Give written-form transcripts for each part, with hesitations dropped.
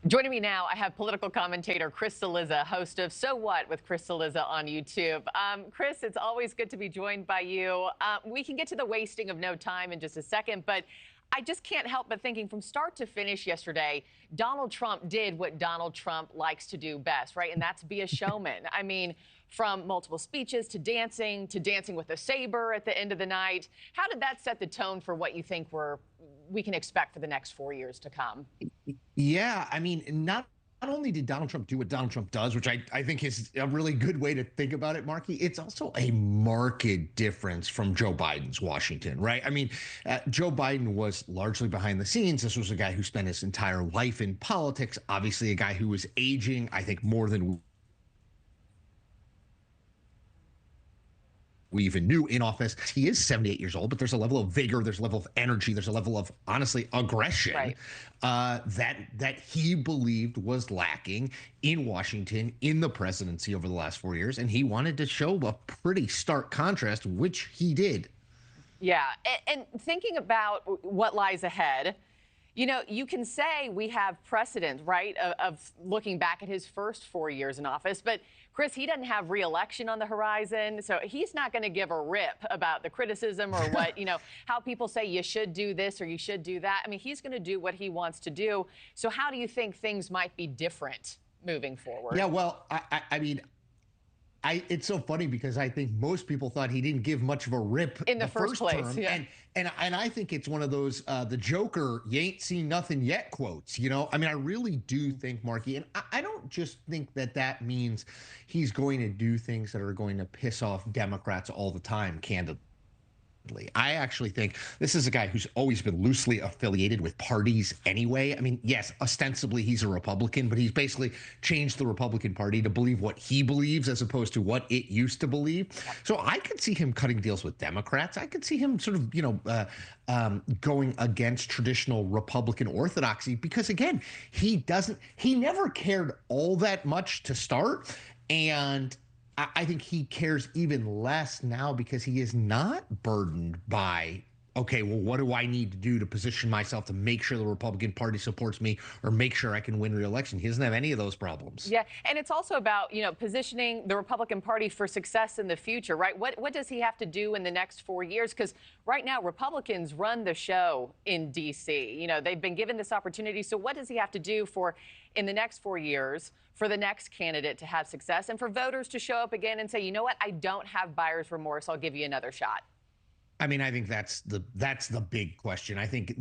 Joining me now, I have political commentator Chris Cillizza, host of So What with Chris Cillizza on YouTube. Chris, it's always good to be joined by you. We can get to the wasting of no time in just a second, but I just can't help but thinking from start to finish yesterday, Donald Trump did what Donald Trump likes to do best, right? And that's be a showman. I mean, from multiple speeches to dancing with a saber at the end of the night. How did that set the tone for what you think we can expect for the next 4 years to come? Yeah, I mean, not only did Donald Trump do what Donald Trump does, which I think is a really good way to think about it, Markie, it's also a marked difference from Joe Biden's Washington, right? I mean, Joe Biden was largely behind the scenes. This was a guy who spent his entire life in politics, obviously a guy who was aging, I think, more than we even knew in office. He is 78 years old, but there's a level of vigor, there's a level of energy, there's a level of, honestly, aggression, right, that he believed was lacking in Washington in the presidency over the last 4 years. And he wanted to show a pretty stark contrast, which he did. Yeah. And thinking about what lies ahead, you know, you can say we have precedent, right, of looking back at his first 4 years in office. But, Chris, he doesn't have re-election on the horizon. So he's not going to give a rip about the criticism or what, you know, how people say you should do this or you should do that. I mean, he's going to do what he wants to do. So how do you think things might be different moving forward? Yeah, well, I mean, it's so funny because I think most people thought he didn't give much of a rip in the first place. term. Yeah. And I think it's one of those the Joker, you ain't seen nothing yet quotes, you know? I mean, I really do think, Markie, and I don't just think that means he's going to do things that are going to piss off Democrats all the time, candidly. I actually think this is a guy who's always been loosely affiliated with parties anyway. I mean, yes, ostensibly he's a Republican, but he's basically changed the Republican Party to believe what he believes as opposed to what it used to believe. So I could see him cutting deals with Democrats. I could see him sort of, going against traditional Republican orthodoxy because, again, he never cared all that much to start. And I think he cares even less now because he is not burdened by, okay, well, what do I need to do to position myself to make sure the Republican Party supports me or make sure I can win re-election? He doesn't have any of those problems. Yeah, and it's also about, positioning the Republican Party for success in the future, right? What does he have to do in the next 4 years? Because right now, Republicans run the show in D.C. You know, they've been given this opportunity. So what does he have to do in the next 4 years for the next candidate to have success and for voters to show up again and say, you know what, I don't have buyer's remorse. I'll give you another shot. I mean, I think that's the big question. I think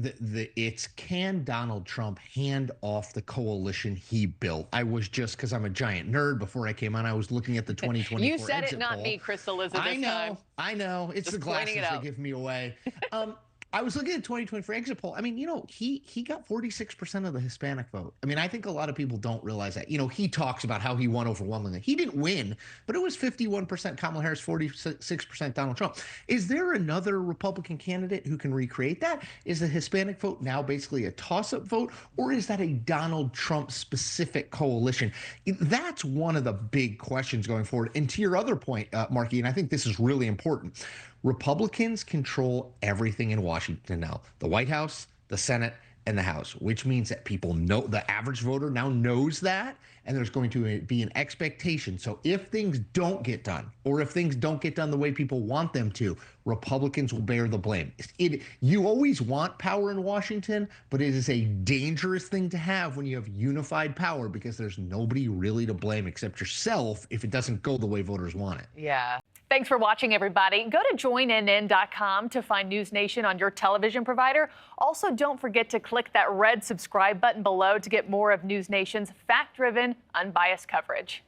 it's, can Donald Trump hand off the coalition he built? I was just, because I'm a giant nerd, before I came on, I was looking at the 2024 You said exit it, not poll. me, Chris Cillizza, this time. I know. It's just the glasses that give me away. I was looking at the 2024 exit poll. I mean, he got 46% of the Hispanic vote. I mean, I think a lot of people don't realize that. He talks about how he won overwhelmingly. He didn't win, but it was 51% Kamala Harris, 46% Donald Trump. Is there another Republican candidate who can recreate that? Is the Hispanic vote now basically a toss-up vote, or is that a Donald Trump specific coalition? That's one of the big questions going forward. And to your other point, Markie, and I think this is really important, Republicans control everything in Washington now, the White House, the Senate, and the House, which means that people know, the average voter now knows that, and there's going to be an expectation. So if things don't get done, or if things don't get done the way people want them to, Republicans will bear the blame. You always want power in Washington, but it is a dangerous thing to have when you have unified power because there's nobody really to blame except yourself if it doesn't go the way voters want it. Yeah. Thanks for watching, everybody. Go to joinnn.com to find NewsNation on your television provider. Also, don't forget to click that red subscribe button below to get more of NewsNation's fact-driven, unbiased coverage.